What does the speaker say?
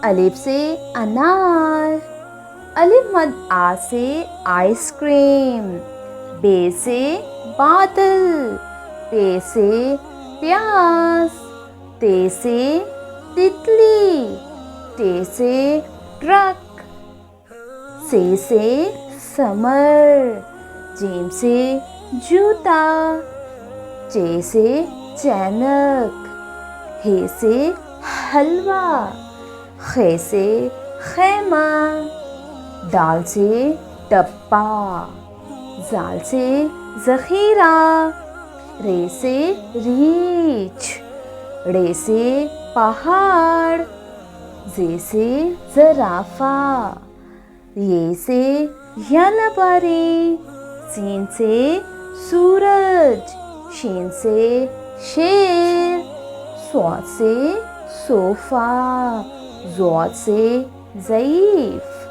अलिफ से अनार। अलिफ मद आ से आइसक्रीम। बे से बादल। पे से प्याज। ते से तितली। टे से ट्रक। से समर। जीम से जूता। चे से चैनक। हे से हलवा। खे से खैमा। दाल से डब्बा। जाल से ज़ख़ीरा। रे से रीछ। ड़े से पहाड़। जे से ज़राफ़ा। ये से यलबरी। सीन से सूरज। शीन से शेर। स्वाद से सोफ़ा। ज़ौद से ज़ईफ़।